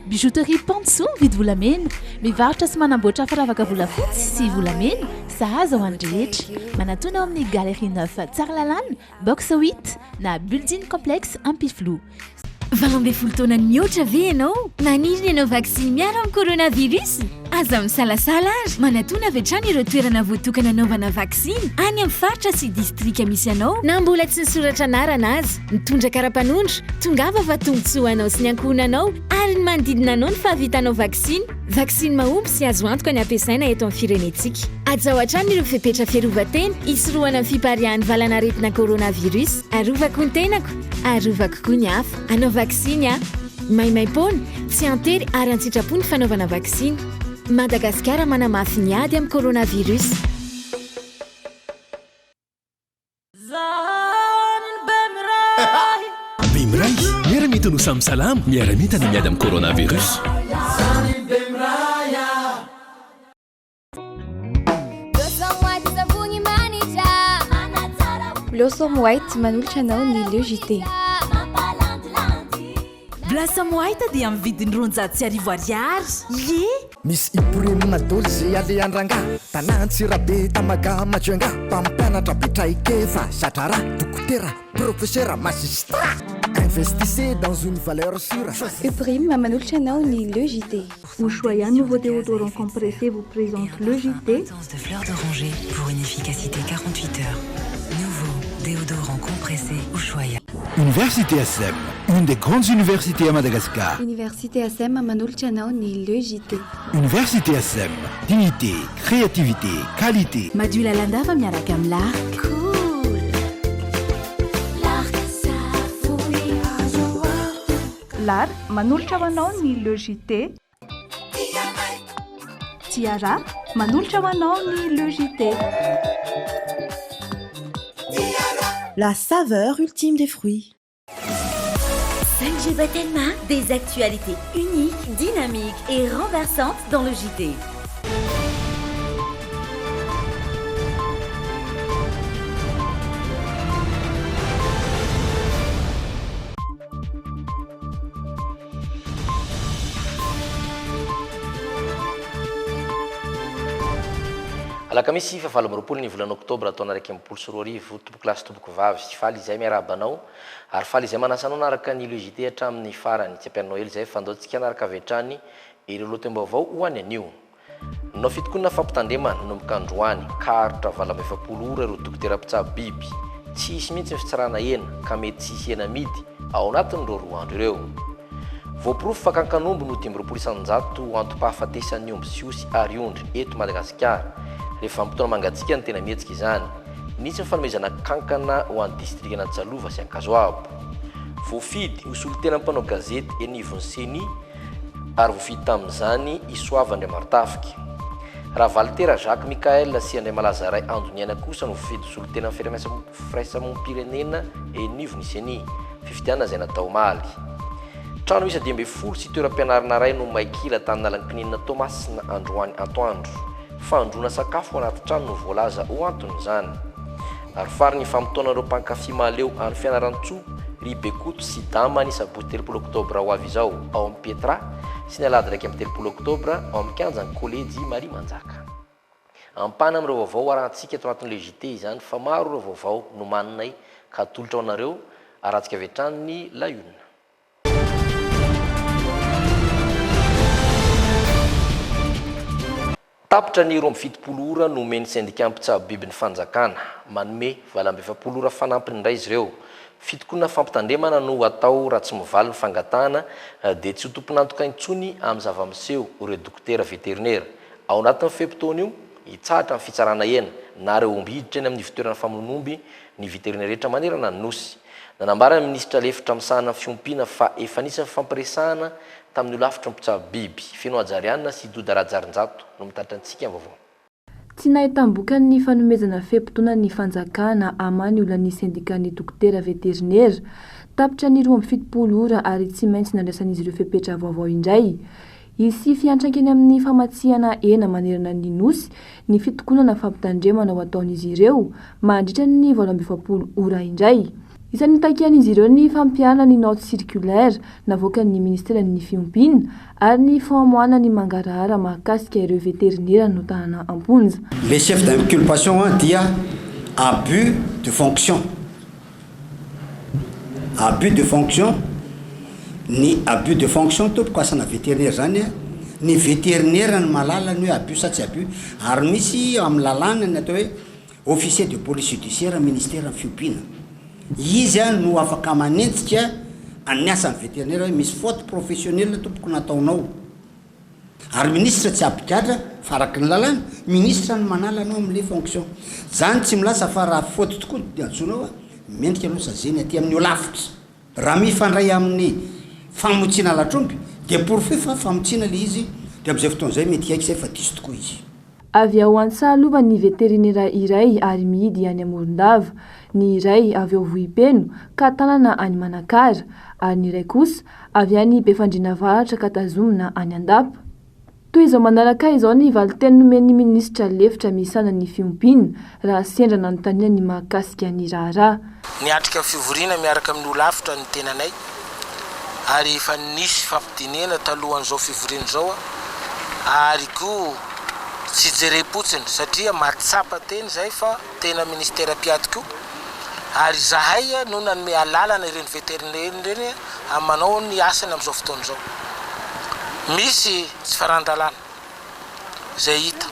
Bijouterie Panso vidy volamena, mivarotra sy manamboatra firavaka volafotsy sy volamena, sahaza ho an'ny rehetra. Manatona ao amin'ny Galerie 9 Tsaralalàna, box 8 na Building Complexe Ampiflo. 20 taona mihoatra ve ianao? Maniry ianao vaksiny miaro amin'ny coronavirus? Aza misalasala azy. Manatona avy hatrany ireo toerana voatokana anaovana vaksiny any amin'ny faritra sy distrika misy anao na mbola tsy nisoratra anarana azy. Mitondra kara-panondro, tongava fa tombotsoa anao sy ny ankohonanao ary ny manodidina anao ny fahavitanao vaksiny. Vaksiny mahomby sy azo antoka ny ampiasaina eto amin'ny firenetsika. Aza hatrany ireo fepetra fiarovan-tena hisorohana amin'ny fiparihan'ny valanaretina coronavirus. Arovako ny tenako, arovako koa ny hafa. Anao vaksiny a maimaim-pona tsy antery ary an-tsitrapo ny fanaovana vaksiny. Madagasikara manamafy ny ady amin'ny coronavirus. Bemray, miaramita no samy salama, miaramita ny miady amin'ny coronavirus. Blossom White manolotra anao ny LEJT. Blossom White dia amin'ny vidiny roanjato sy arivo ariary. Ye! Misy iprime madolo zay ale andrangà tanantsirabe tamaga majoanga mpampianatra betraikefa satrara dokotera professeur magistrat. Investissez dans une valeur sûre. Uprime manolotra anao ny LEJT. Ushuaïa, nouveau déodorant compressé, vous présente LEJT. De fleurs d'oranger pour une efficacité 48 heures. Nouveau déodorant compressé Ushuaïa. Université SM, une des grandes universités à Madagascar. Université SM manolotra anao ny LEJT. Université SM, dignité, créativité, qualité. Madula Landava miaraka amin'ny l'arc. Cool. L'arc Lar manolotra ho anao ny LEJT. Tiara manolotra ho anao ny LEJT. La saveur ultime des fruits. Sanjiba Telma, des actualités uniques, dynamiques et renversantes dans le JT. Alakamisy fafalo amroapolo ny volana oktobra taona raiky ambipolo sy roa arivo tomboko lasy tomboko vavy sy faly izay miarabanao ary faly izay manasanao naraka ny LEJT hatramin'ny farany tsy ampianao hely izay fandaontsika naraka avy hatrany ireo lohatem-baovao ho any anio. Nao fitokonana fampitandrema nomboka androany karitra valam-efapolo ora ireo dokotera mpitsabo biby tsy hisy mihitsy ny fitsarana hena ka mety tsy hisy hena midy ao anatin'ireo roa andro ireo. Voapirofo fa kankanombo no 10% antom-pahafatesan'ny omby sy osy ary ondry eto Madagasikara. Rehefa mpitona mangatsika ny tena mihetsika izany. Nisy ny fanomezana kankana ho an'ny distrika n'Antsalova sy Ankazoabo. Voafidy hosolon-tena mpanao gazety Enivon'ny Seny ary voafidy tamin'izany Isoavandriamaritafiky. Ravaltera Jacques Michael sy Andriamalazaray Andoniana kosa no voafidy hosolon-tena amin'ny firaisamom-pirenena Enivon'ny Seny. Fifidianana izay natao omaly. Trano misy 10 sy toeram-pianarana iray no maikila tamin'ny alank'ininina Thomas na Androany Antoandro. Fandrona sakafo anaty trano no voalaza ho anton'izany. Ary farany famotoanareo mpankafy maleo amin'ny fianaran-tsoa Ribekoto sy Dama ny sabotsy 30 oktobra ho avy izao ao amin'ny Petra sy ny alady raiky amin'ny 30 oktobra ao amin'ny kianjan'ny kolejy Maria Manjaka. Ampana amin'ireo vaovao arantsika eto anatin'ny LEJT izany fa maro ireo vaovao no maninay ka tolotra ao anareo arantsika avy hatrany ny Layona. Tapitra ny 20 ora no omeny syndicat mpitsabo biby ny fanjakana manome 20 ora fanampiny indray izy ireo. Fitokonana fampitandremana no atao raha tsy mivaly ny fangatahana dia tsy ho tompon'antoka intsony amin'ny zava-miseho ireo dokotera veterinera. Ao anatin'ny fepitaona io hitsahatra amin'ny fitsarana hena na ireo omby hiditra eny amin'ny fitoerana famononomby ny veterinera rehetra manerana ny nosy. Nanambara ny ministra lefitra misahana fiompiana fa efa nisy ny fampiresahana tamin'ny lafitra mpitsabo biby Feno Ajariana sy Doda Rajarinjato no mitaritra antsika vaovao. Tsy nahitam-boka ny fanomezana fepitona ny fanjakana amany olan'ny syndicat-ny dokotera veterinera tapitra ny 27 ora ary tsy maintsy nandraisan'izy ireo fepetra vaovao indray. Isy fiantraikany amin'ny famatsiana ena manerana ny nosy ny fitokonana fampitandremana ho ataon'izy ireo mandritra ny 20 ora indray. Isan'ny takian'izy ireo ny fampiana ny note circulaire navoakan'ny ministera ny fiompiana ary ny famoahana ny mangarahara mahakasika ireo vétérinaire no tanàna Amponja. Les chefs d'inculpation dia abus de fonction. Abus de fonction. Ny abus de fonction tompokasana vétérinaire zany ny vétérinaire ny malala ny hoe abus sa tsy abus ary misy amin'ny lalàna ny atao hoe officier de police judiciaire ministère ny fiompiana. Izy no afaka manentsika ny asan'ny vétérinaire hoe misy faute professionnelle tompoko nataonao. Ary ministre tsy apikatra faraky ny lalàna, ministre ny manala anao amin'le fonction. Zany tsy milasa fa raha faute tokoa dia antsonao mendrika anao sajeny aty amin'ny olavitra. Raha mifandray amin'ny famotsiana latromby dia pourfait fa famotsiana le izy dia amin'izay fotoan'izay mety haiko izay fa diso tokoa izy. Avy ao Antsahalova ny vétérinaire iray ary mihidy any Morondava, ny iray avy ao Vohipeno ka tanana any Manakara ary ny iray kosa avy any Befandriana Varatra ka tazomina any Andapa. Toy izao manaraka izao ny valiteny nomen'ny ministra lefitra misana ny fiompiana raha sendra nanontaniana ny mahakasika ny raharaha. Niatrika fivoriana miaraka amin'ny olavitra ny tenanay ary efa nisy fampidinena talohan'izao fivoriana izao ary koa tsy jerepotsiny satria matsapa teny zay fa tena ministera piaty koa ary zahay no nanome alalana ireny vétérinaire ireny manao ny asany amin'izao fotoana izao. Misy tsy farandalana zay hita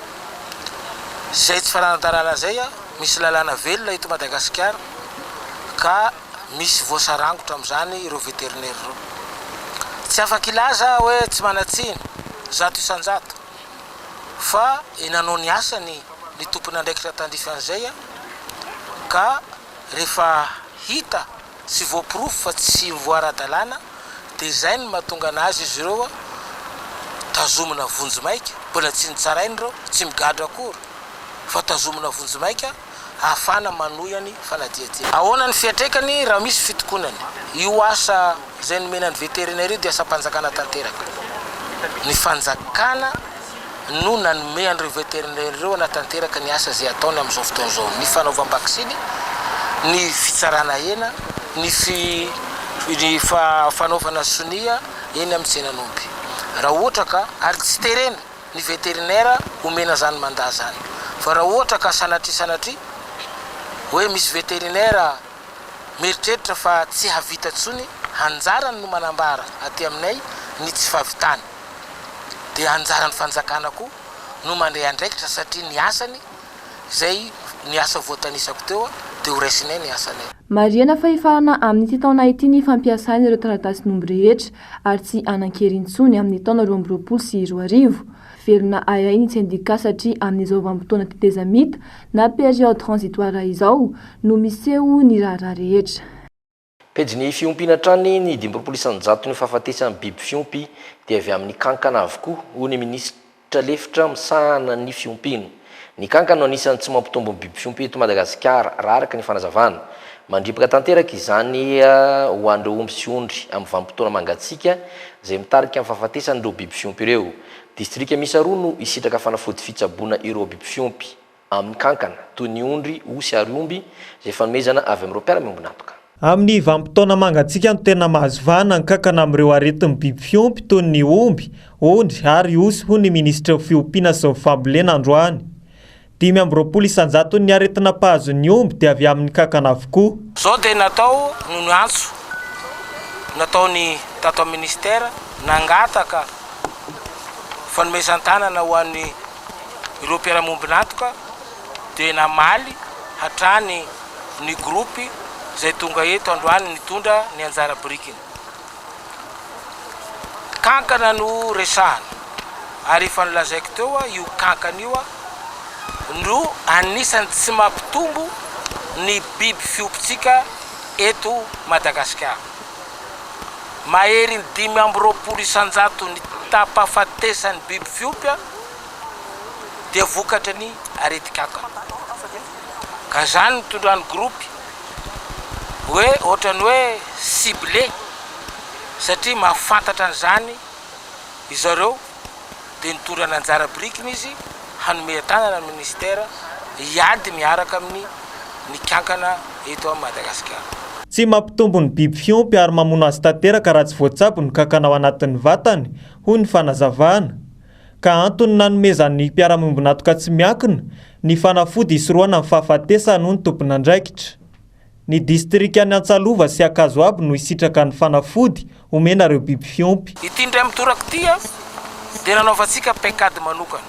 zay tsy farandalana zay misy lalana velona eto Madagasikara ka misy voasarangotra amin'izany ireo vétérinaire ireo. Tsy afaka ilaza hoe tsy manatsiny zato isanjato fa nanao ny asany ny tompony andraikitra tandrifan'izay ka rehefa hita tsy voaporofo fa tsy voara-dalàna dia zay no mahatonga anazy izy ireo tazomina vonjy maika, mbola tsy nitsarainy ireo, tsy migadra akory fa tazomina vonjy maika ahafana manohany fanadiadia. Ahoana ny fiatraikany raha misy fitokonany. Io asa zay nomenany vétérinaire dia asa mpanjakana tanteraka. Ny fanjakana no nanome an'ireo vétérinaire ireo anatanteraka ny asa zay ataony amin'izao fotoana izao. Ny fanaovam-baksiny, ny fitsarana hena, ny fanaovana sonia eny amin'ny tsenan'omby. Raha ohatra ka ary tsy terena ny vétérinaire omena zany mandaa zany. Fa raha ohatra ka sanatry hoe misy vétérinaire mieritreritra fa tsy havita tsony, hanjarany no manambara aty aminay ny tsy fahavitany. Dia anjaran'ny fanjakana koa no mandray andraikitra satria ny asany zay ny asa voatanisako teo dia ho raisinay ny asany. Mariana fahefahana amin'ny ity taona ity ny fampiasana ireo taratasy-nomby rehetra ary tsy anan-kerintsony amin'ny taona 2020 sy 2020. Velona ayay ny sendika satria amin'izao vanim-potoana tetezamita na période transitoire izao no miseho ny raharaha rehetra. Pejy ny fiompiana trany ny 500 ny fahafatesany biby fiompy dia avy amin'ny kankana avokoa ho ny ministra lefitra misahana ny fiompiana. Ny kankana no anisan'ny tsy mampitombo biby fiompy eto Madagasikara raha araka ny fanazavana. Mandripaka tanteraka izany ho an'ireo omby sy ondry amin'ny vanim-potoana mangatsiaka izay mitarika amin'ny fahafatesany ireo biby fiompy ireo. Distrika misy roa no isitraka fanafody fitsaboana ireo biby fiompy amin'ny kankana toy ny ondry, osy ary omby izay fanomezana avy amin'ireo mpiara-miombina apaka. Amin'ny vanim-potoana mangatsiaka no tena mahazovana ny kankana amin'ireo aretin'ny biby fiompy toy ny omby, ondry ary osy ho ny ministra fiompiana sy fambolena androany. 520 isanjato ny aretina pahazo ny omby dia avy amin'ny kankana avokoa. Zao dia natao no ny antso nataony tato amin'ny ministera nangataka fanomezan-tanana ho an'ny ireo mpiara-mombina antoka dia namaly hatrany ny grupy zay tonga eto androany nitondra ny anjara birikiny. Kankana no resahana ary efa nilazaiko teo io kankana io no anisany tsy mampitombo ny biby fiompitsika eto Madagasikara. Mahery ny 520 isanjato ny tapafatesany biby fiompy dia vokatra ny arety kankana. Ka zany nitondrany grupy hoe ohatrany hoe ciblé satria mahafantatra an'izany izareo dia nitondra ny anjara birikiny izy hanome tanana ny ministera hiady miaraka amin'ny ny kankana eto a Madagasikara. tsy mampitombo ny biby fiompy ary mamono azy tanteraka raha tsy voatsabo ny kankana ao anatin'ny vatany, hoy ny fanazavana. Ka antony nanomezan'ny mpiara-miombonatoka tsy miankina ny fanafody isoroana amin'ny fahafatesana noho ny tompon'andraikitra. Ny distrikany Antsalova sy Akazoabo no isitraka ny fanafody omena ireo biby fiompy. Ity ndray mitoraka ity dia nanaovantsika paikady manokana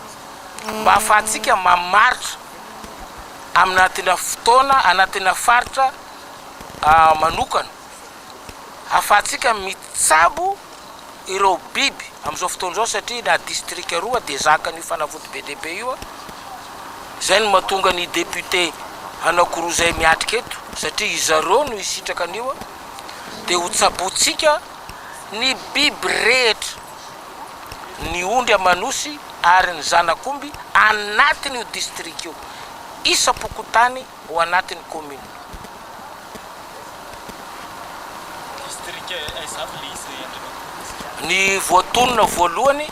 mba ahafahantsika mamaritra anatina fotoana anatina faritra manokana, ahafahantsika mitsabo ireo biby amin'izao fotoana izao satria na distrika roa dia zakany io fanafody be dia be io. Zay no mahatonga ny député anakoroa zay miatrika eto satria izareo no isitraka an'io dia ho tsabotsika ny biby rehetra, ny ondry amanosy ary ny zanak'omby anatin'io distrika io, isapokotany ho anatin'ny commune. Ny voatonona voalohany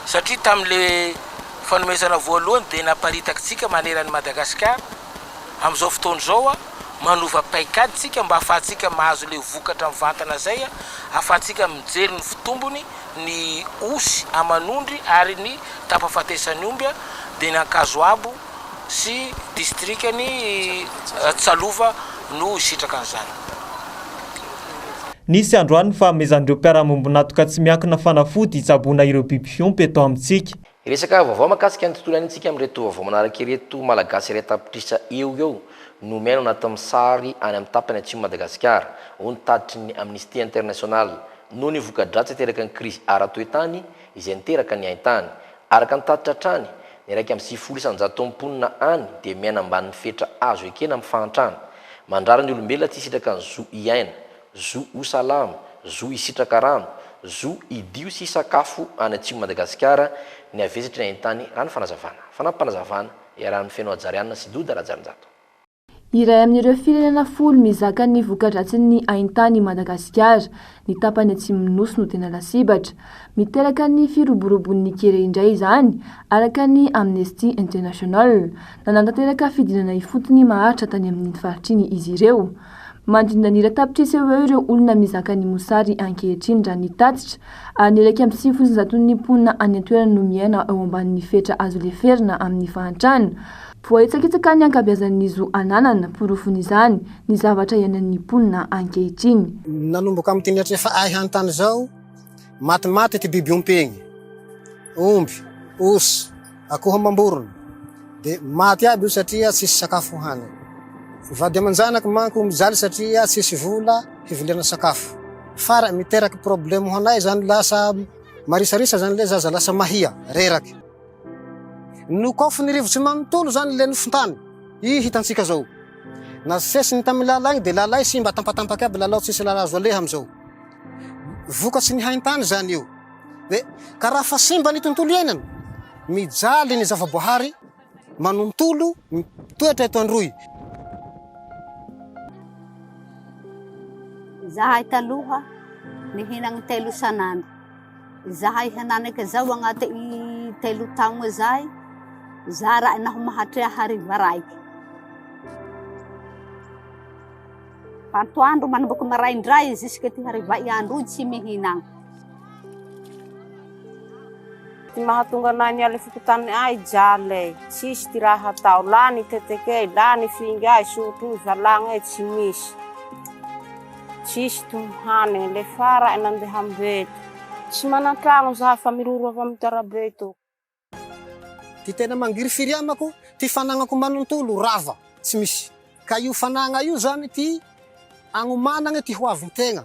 satria tamin'le fanomezana voalohany dia naparitakatsika maneran'ny Madagasikara amin'izao fotoana izao manova paikady tsika mba ahafahantsika mahazo le vokatra amin'ny vantana zay, ahafahantsika mijery ny fitombony ny osy amanondry ary ny tapafatesany omby dia ny Akazoabo sy distrikany Tsalova no isitraka an'izany. Nisy androany ny fahamezan'ireo mpiara-miombonatoka tsy miankina fanafody hitsaboana ireo biby fiompy eto amintsika. Resaka vaovao mahakasika ny tontolo antsika amin'reto vaovao manaraka ireto malagasy iray tapitrisa eo no meno anaty amin'ny sary any amin'ny tapany atsimo Madagasikara ho nitaditry ny Amnesty International no ny voka-dratsy teraka ny crise ara-toetany izay niteraka ny haintany. Araka nitaditra hatrany ny raiky amin'ny 900 any dia miaina ambany fetra azo ekena amin'ny fahantrana. Mandrara ny olombelona tsy isitraka ny zo iaina, zo usalama, zo isitraka rano, zo idio sy sakafo any atsimo Madagasikara ny avesitry ny haintany rano fanazavana. Fanampanazavana iarahan'ny feno ajariana sy doda rajarinjato. Iray amin'ireo firenena folo mizaka ny voka-dratsy ny haintany Madagasikara, ny tapany atsimo nosy no tena lasibatra. Miteraka ny firoborobon'ny kere indray izany, araka ny Amnesty International. Nanantanteraka fidinana ifotony maharitra tany amin'ny faritriny izy ireo. Mandrindra ny tapitrisy eo ireo olona mizaka ny mosary ankehitriny raha ny tatitra, ary ny raika amin'ny 900 mponina any an-toerana no miaina eo ambanin'ny fetra azo leferina amin'ny fahantrana. Voaitsakitsaka ny ankabeazan'ny zo ananana porofon'izany ny zavatra iainan'ny mponina ankehitriny. Nanomboka amin'ny teny rehefa ahy hantany zao, matimaty ty biby ompy egny, omby, osy, akoho amam-borona, dia maty aby io satria tsisy sakafo hany. Vady aman-janaka manko mijaly satria tsisy vola hiviliana sakafo. Fara miteraky problème ho anay zany lasa marisarisa zany le zaza lasa mahia, reraky. Nokofo ny rivotsy manontolo zany le nofintany, hitantsika zao. Na sesiny tamin'ny lalagny dia lalay simba tampatampaky aby lalao tsisy lala azo aleha amizao. Vokatsy ny haintany zany io. Dia karaha fa simba ny tontolo iainana, mijaly ny zavaboahary, manontolo, toetra eto androy. Zahay taloha nihinagny 3 sanandro. Zahay hananaka zao agnaty 3 taogna zay, za raha naho mahatrea hariva raiky. Antoandro manomboky maraindray jusque ty hariva iandro tsy mihinagna. Ty mahatonga anay niala fokotany ay jaly, tsisy ty raha hatao. La ny tetekey, la ny fingay, soto valagna tsy misy. Tsisy ty hanigny, le fara nandeha ambeto. Tsy manan-tragno zahay fa miroro avy amin'ny tarabe to. Ty tena mangiry firy amako, ty fanagnako manontolo rava, tsy misy. Ka io fanagna io zany ty agnomanagna ty hoavin-tegna.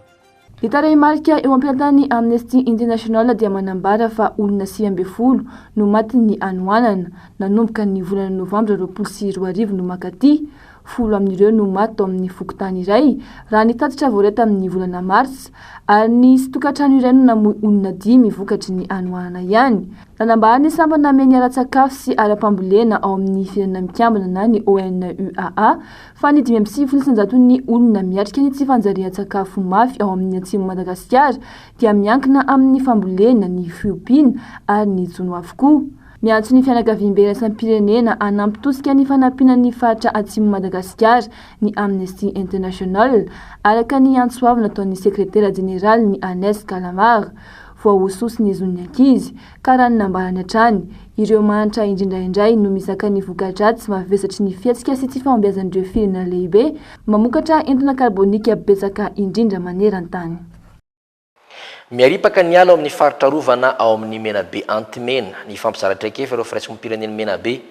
Itaray marika eo ampiantany Amnesty International dia manambara fa olona 12 no maty ny anoanana nanomboka ny volana Novambra 2024 no makaty. 10 amin'ireo no maty tao amin'ny fokotany iray raha nitatitra voareta amin'ny volana Mars, ary ny tokantrano iray no namoy olona 5 vokatry ny anoanana ihany. Nanambara ny sambana ameny ara-tsakafo sy ara-pambolena ao amin'ny firenena mikambana na ny ONUAA fa ny 5.900 ny olona miatrika ny tsy fanjarian-tsakafo mafy ao amin'ny atsimo Madagasikara dia miankina amin'ny fambolena, ny fiompiana ary ny jono avokoa. miantso ny fianakaviam-be iraisam-pirenena anampitosika ny fanampinan'ny faritra atsimo Madagasikara ny Amnesty International araka ny antsoavy nataon'ny sekretera jeneraly ny Anes Kalamar voahososi ny zon'ny ankizy ka raha ny nambarany hatrany ireo manitra indrindraindray no misaka ny voka-dratsy sy mavesatry ny fiatsika sy tsy fahombiazan'ireo firenena lehibe mamokatra entona karbonika betsaka indrindra maneran-tany. Miaripaka ny ala amin'ny faritra rovana ao amin'ny Menabe Antimena ny fampizaratraikefa ireo firaisamon-pirenena Menabe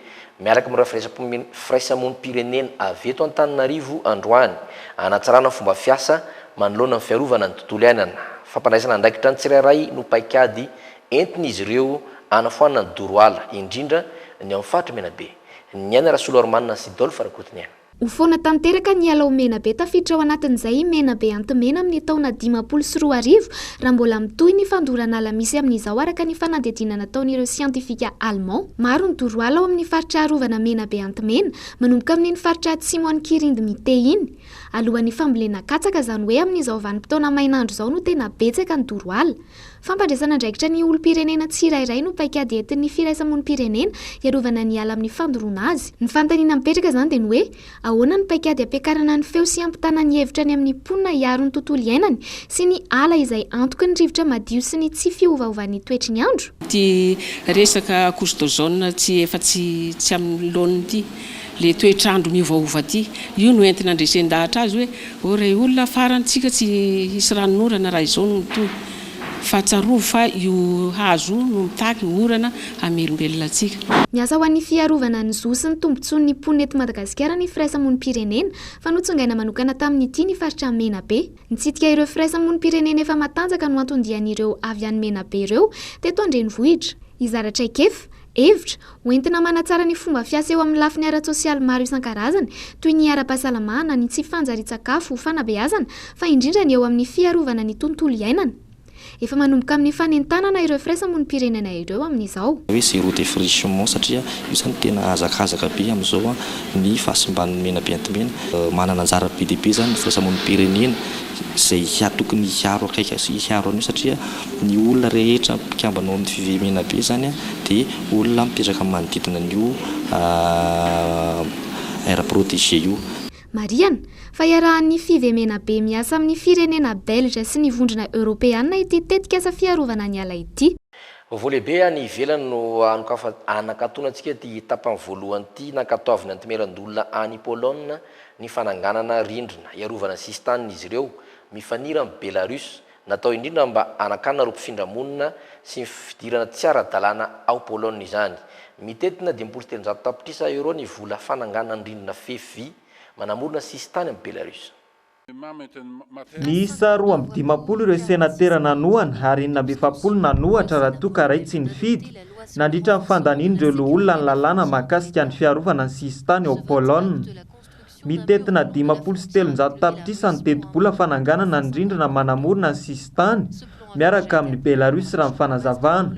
miaraka amin'ireo firaisamon-pirenena avy eto Antananarivo androany anatsarana fomba fiasa manoloana ny fiarovana ny tontolo iainana. Fampandraisana andraikitra ny tsirairay no paikady entin'izy ireo anafoanana ny doroala indrindra ny amin'ny faritra Menabe. Ny aina Rasolo Armanina sy Dolphe Rakotiniana. Ho foana tanteraka ny ala ao Menabe tafiditra ao anatin'izay Menabe Antimena amin'ny taona 2024 raha mbola mitohy ny fandorana ala misy amin'izao araka ny fanadidinana nataon'ireo siantifika allemand. Maro ny doroala ao amin'ny faritra arovana Menabe Antimena manomboka amin'ny faritra atsimo any Kirindy Mite iny. Alohan'ny fambolena katsaka zany hoe amin'izao vanim-potoana mainandro zao no tena betsaka ny doroala. Fampandraisana andraikitra ny olom-pirenena tsirairay no paikady entin'ny firaisamon-pirenena iarovana ny ala amin'ny fandoroana azy. Ny fanontaniana mipetraka zany dia ny hoe ahoana ny paikady ampiakarana ny feo sy ampitana ny hevitra ny amin'ny mponina hiaro ny tontolo iainany sy ny ala izay antoky ny rivotra madio sy ny tsy fiovaovan'ny toetry ny andro. Ty resaka couche d'ozone tsy efa tsy amin'ny laoniny ty le toetrandro miovaova ty io no entina andresen-dahatra azy hoe ore olona farantsika tsy hisy ranonorana raha izao no mitohy fa tsarovo fa io hazo no mitaky orana amelombelona atsika. Miasa ho an'ny fiarovana ny zo sy ny tombontsoan'ny mponina eto Madagasikara ny firaisamon-pirenena fa notsongaina manokana tamin'ity ny faritra Menabe. Nitsidika ireo firaisamon-pirenena efa matanjaka no antondian'ireo avy any Menabe ireo teto andrenivohitra. Izaratraikefa hevitra hoentina manatsara ny fomba fiasa eo amin'ny lafiny ara-tsosialy maro isan-karazany toy ny ara-pahasalamana, ny tsy fanjari-tsakafo, fanabeazana fa indrindra ny eo amin'ny fiarovana ny tontolo iainana. Efa manomboka amin'ny fanentanana ireo firaisamon-pirenena ireo amin'izao. Hoe zéro défrichement satria io zany tena azakazaka be amin'izao ny fahasimban'ny Menabe Antimena manana anjara be dia be zany ny firaisamon-pirenena izay tokony hiaro akaiky sy hiaro an'io satria ny olona rehetra mpikambanao amin'ny fivemena be zany dia olona mipetraka amin'ny manodidina an'io aire protégé io. Mariana, fa iarahan'ny fivemena be miasa amin'ny firenena belge sy ny vondrona europeana ity tetika asa fiarovana ny ala ity. Vaovao lehibe any ivelany no anakatonantsika ty tapany voalohany ty nankatoavina ny timerandolona any Pologne ny fananganana rindrina iarovana sistan'izy ireo mifanira amin'ny Belarus natao indrindra mba anakanana ro mpifindra-monina sy fidirana tsy ara-dalàna ao Pologne izany. Mitetina 2.700 tapitrisa euro ny vola fananganana rindrina fefy manamorona sistany amin'ny Belarus. Miisa 250 ireo senatera nanohana ary 700 nanohatra raha toa ka ray tsy nifidy nandritra ny fandanindreo lo olona ny lalàna mahakasika ny fiarovana ny sistany ao Pologne. Mitetina 507 tapitrisa ny teti-bola fananganana ny rindrina manamorona ny sistany miaraka amin'ny Belarus raha ny fanazavana.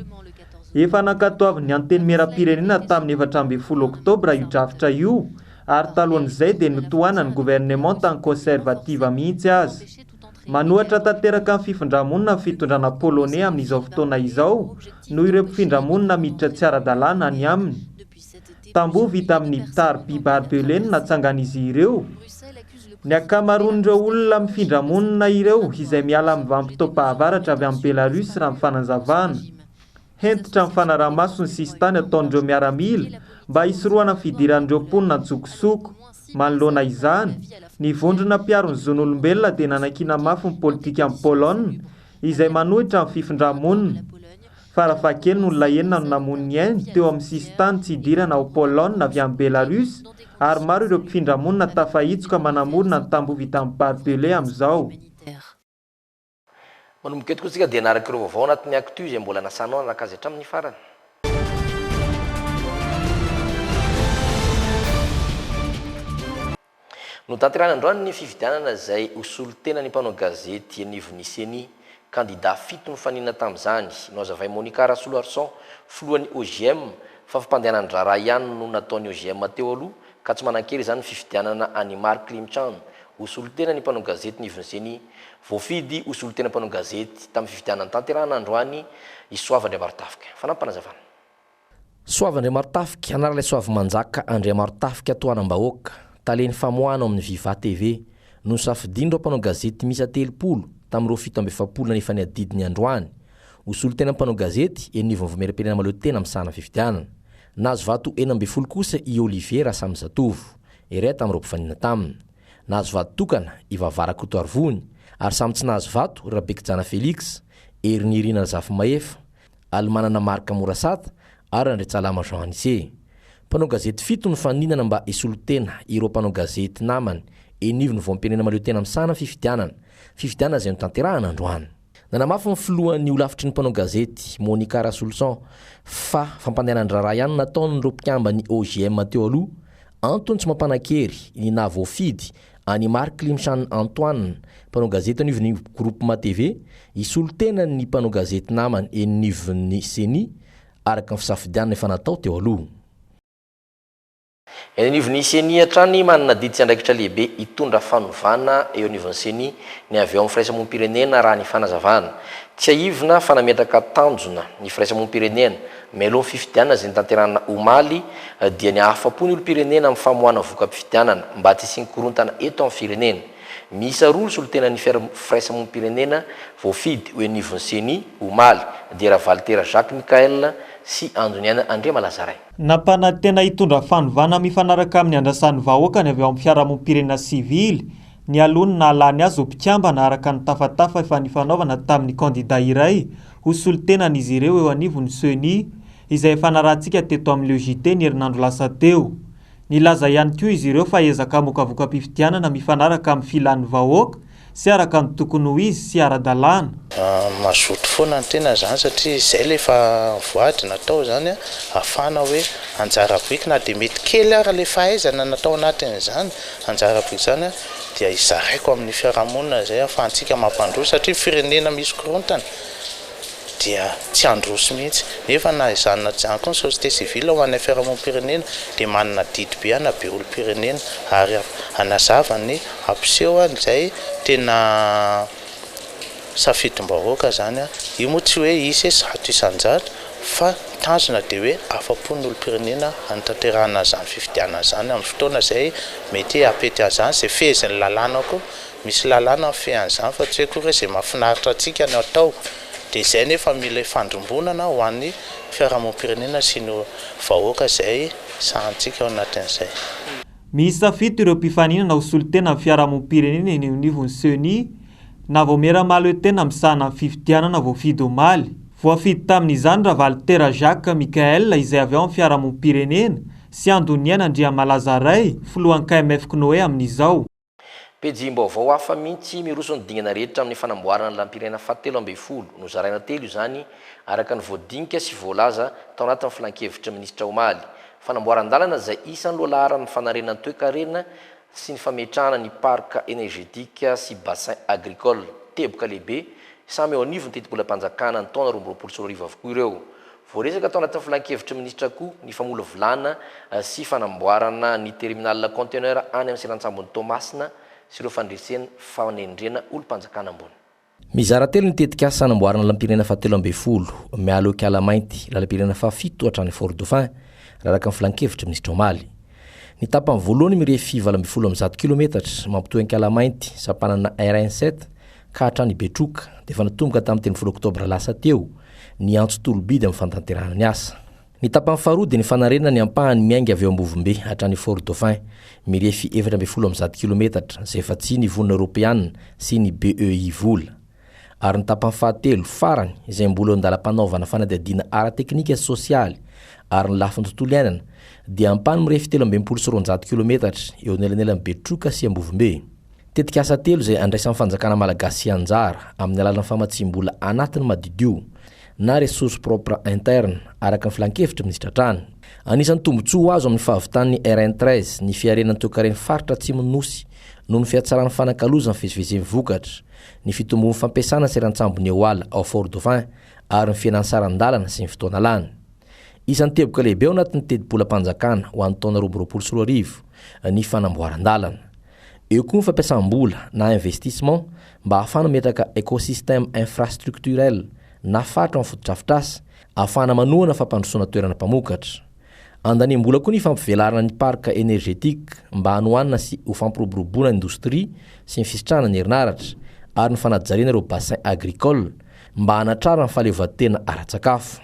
Efa nankatoavy ny anteny meram-pirenena tamin'ny 14 oktobra io drafitra io ary talohan'izay dia notohana ny gouvernement tany conservative mihitsy azy. Manohatra tanteraka ny fifindra-monina ny fitondrana polonais amin'izao fotoana izao noho ireo mpifindra-monina miditra tsy ara-dalàna any aminy. Tamboho vita amin'ny tarby barbelena natsangan'izy ireo. Ny akamaroan'ireo olona mifindra-monina ireo izay miala amin'ny vampitoam-pahavaratra avy amin'ny Belarus raha ny fanazavana. Hentitra ny fanaraha-maso ny sistany ataon'ireo miaramila mba hisoroana fidiran'ireo mponina tsokosoko. Manoloana izany, ny vondrona mpiaro ny zon'olombelona dia nanakina mafy ny politika amin'ny Pologne izay manohitra ny fifindra-monina. Farafahakeliny olona enina no namoniny ainy teo amin'ny sistany tsy hidirana ao Pologne avy amin'ny Belarus ary maro ireo mpifindra-monina tafahitsoka manamorona ny tamboho vita amin'ny barbelé amin'izao. Manomboka eto koa tsika dia naraka ireo vaovao anatin'ny actu izay mbola nasanao anakazy hatramin'ny farany. No tanterana androany ny fividianana izay hosolo tena ny mpanao gazety Nivo Niseny candidat fito no fanina tamin'izany no azavay Monica Rasolo Arson filohan'ny OGM fa fampandehanan-draharaha ihany no nataon'ny OGM teo aloha ka tsy manan-kery izany fividianana any Mark Limchan hosolo tena ny mpanao gazety Nivo Niseny voafidy hosolo tena mpanao gazety tamin'ny fividianana tanterana androany isoavany Abartafika. Fanampanazavana. Soavandriamaro tafika anaralay soavy manjaka Andriamaro tafika atoanam-bahoaka taleny famoahana amin'ny Viva TV no safidindro mpanao gazety misy 3 tamin'ireo 7 nefa ny adidiny androany. Osolo tena mpanao gazety enivon'ny vomeram-pirenena maleo tena misana fifidianana. Nazo vato 12 kosa i Olivier Rasamzatovo iray tamin'ireo mpifanina taminy. Nazo vato tokana i Vavara Kotoarvony ary samy tsy nazo vato Rabeka Jana Felix, Erinirina Zafy Maefa, Almanana Marka Morasata ary Andretsalama Jean Anissé. Mpanao gazety 7 ny faninana mba isolo tena ireo mpanao gazety namany enivon'ny voam-pirenena maleo tena misana fifidianana. Fifidianana izay notanterahana androany. Nanamafy ny filohan'ny olafitry ny mpanao gazety Monica Rasolson fa fampandehanan-draharaha ihany nataon'ireo mpikamba ny OGM teo aloha antony tsy mampanakery ny navoafidy any Mark Limshan Antoine mpanao gazety anivon'ny Groupement TV isolo tena ny mpanao gazety namany enivon'ny Seni araka ny fisafidianana efa natao teo aloha. Enivon'ny Seni hatrany manana didy andraikitra lehibe itondra fanovana eo anivon'ny Seni ny avy eo amin'ny firaisamonim-pirenena raha ny fanazavana. Tsy aivina fa nametraka tanjona ny firaisamonim-pirenena melo fifidianana izay nitanterahana omaly dia ny afapo ny olo-pirenena amin'ny famoahana voka-pifidianana mba tsy hisy korontana eto amin'ny firenena. Misy roa solo tena ny firaisamonim-pirenena voafidy eo anivon'ny Seni omaly dia Valtera Jacques Michael sy Andoniana Andrema Lazaray. Napana tena hitondra fanovana mifanaraka amin'ny andrasan'ny vahoaka ny avy ao amin'ny fiarahamonim-pirenena sivily ny alony na alany azy mpikambana araka ny tafatafa efa nifanaovana tamin'ny kandida iray ho solo tena n'izy ireo eo anivon'ny Seni izay efa narahantsika teto amin'ny JT ny herinandro lasa teo. Nilaza ihany koa izy ireo fa ezaka mokavoka-pifidianana mifanaraka amin'ny filan'ny vahoaka sy araka ny tokony ho izy sy ara-dalàna. Mazoto foana ny tena zany satria izay lefa voady natao zany afana hoe anjara-boiky na dia mety kely ara le fahaizana natao anatin'izany anjara-boiky zany dia izaraiko amin'ny fiarahamonina zay afahantsika mampandroso satria firenena misy korontana dia tsy androso mihitsy nefa na izany na tsy ihany koa ny société civile ho an'ny fiarahamonim-pirenena dia manana didy be ana be olo-pirenena ary anazavany ampiseho izay tena safidim-bahoaka zany io moa tsy hoe isy zato isan-jato fa tanjona dia hoe afapo ny olo-pirenena anitanterahana zany fifidianana zany amin'ny fotoana izay mety apety an'izany izay fezin'ny lalàna koa misy lalàna fean'izany fa tsy hoe koa izay mahafinaritra antsika no atao dia izay nefa mila fandrombonana ho an'ny fiarahamonim-pirenena sy ny vahoaka izay sahantsika ao anatin'izay. Miisa 7 ireo mpifaninana ho solo tena amin'ny fiarahamonim-pirenena eny anivon'ny Seni na vao miara-maly hoe tena misana amin'ny fifidianana voafidy omaly. Voafidy tamin'izany Valtera Jacques Michael izay avy ao amin'ny fiarahamonim-pirenena sy Andoniana Andrema Lazaray filohan'ny KMF Knoe amin'izao. Pejim-baovao hafa mihitsy miroso ny dingana rehetra amin'ny fanamboarana lampirenena 7 no zaraina telo izany araka ny voadinika sy voalaza tao anatin'ny filan-kevitra minisitra omaly. Fanamboaran-dalana izay isan'ny loalaharan'ny fanarenana toe-karena sy ny fametrahana ny parka energetika sy bassin agricole teboka lehibe samy eo anivony teti-bolam-panjakana ny taona 2024 avokoa ireo. Voaresaka tao anatin'ny filan-kevitra minisitra koa ny famola volana sy fanamboarana ny terminal conteneur any amin'ny serantsambony Tomasina sy ireo fandresena fanendrena olo-panjakana ambony. Mizara telo ny tetika asa anamboarana lampirenena 7 mialo Kialamainty lampirenena 7 hatrany Fort Dauphin araka ny filan-kevitra minisitra omaly. Ny tapany voalohany mirefy 7 km mampitohy Kialamainty sampanana RN7 ka hatrany Betroka dia efa natomboka tamin'ny 10 Oktobra lasa teo ny antso tolobidy amin'ny fantanterahana ny asa. Ny tapany faharoa dia ny fanarena ny ampahany miainga avy eo Ambovombe hatrany Fort Dauphin mirefy 17 km izay efa tsy ny vonina Europeana sy ny BEI vola. Ary ny tapany fahatelo farany izay mbola andalam-panaovana fanadihadiana ara-teknika sy sosialy ary ny lafin'ny tontolo iainana dia ampahany mirefy 13 km eo anelanelan'ny Betroka sy Ambovombe. Tetika asa telo izay andraisan'ny fanjakana malagasy anjara amin'ny alalan'ny famatsim-bola anatin'ny madidio na ressources propres internes araka ny filan-kevitra minisitra trany. Anisan'ny tombotsoa azo amin'ny fahavitan'ny RN13 ny fiarenan'ny toe-karena faritra Atsimo ny Nosy noho ny fiatsarana fanakalozana fivezivezen'ny vokatra, ny fitombon'ny fampiasana serantsambony Eoala ao Fort Dauphin ary ny fiainansarandalana sy ny fotoana lany. Isan'ny teboka lehibe ao anatin'ny teti-bolam-panjakana ho an'ny taona 2024 ny fanamboaran-dalana. Eo koa ny fampiasam-bola na investissement mba ahafana metraka écosystème infrastructurel na fatra amin'ny fotodrafitrasa ahafahana manohana fampandrosoana toerana mpamokatra. Andanimbola koa ny fampivelarana ny parka energetika mba hanohanina sy ho fampiroboroboana indostria sy ny fisitrahana ny herinaratra ary ny fanajariana ireo bassin agricole mba hanatrara ny fahaleovantena ara-tsakafo.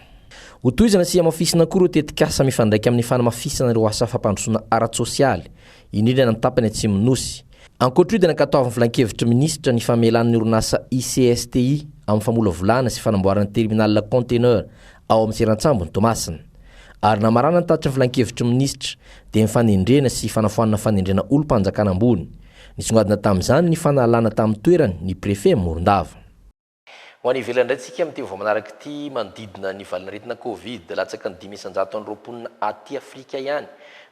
Ho tohizana sy hamafisina koa ireo tetikasa mifandraika amin'ny fanamafisana ireo asa fampandrosoana ara-tsosialy indrindra ny tapany Atsimonosy. Ankoatra io dia nankatao filan-kevitra minisitra ny famelan'ny orinasa ICSTI amin'ny famolavolana sy fanamboarana terminal conteneur ao amin'ny Serantsambo ny Tomasina. Ary namarana ny tatitra filan-kevitra minisitra dia mifanendrena sy fanafoanana fanendrena olom-panjakana ambony. Nisongadina tamin'izany ny fanalana tamin'ny toerany ny prefet Morondava. Ho any ivelany indray tsika amin'ity vao manaraka ity manodidina ny valanaretina Covid latsaka ny 520 aty Afrika ihany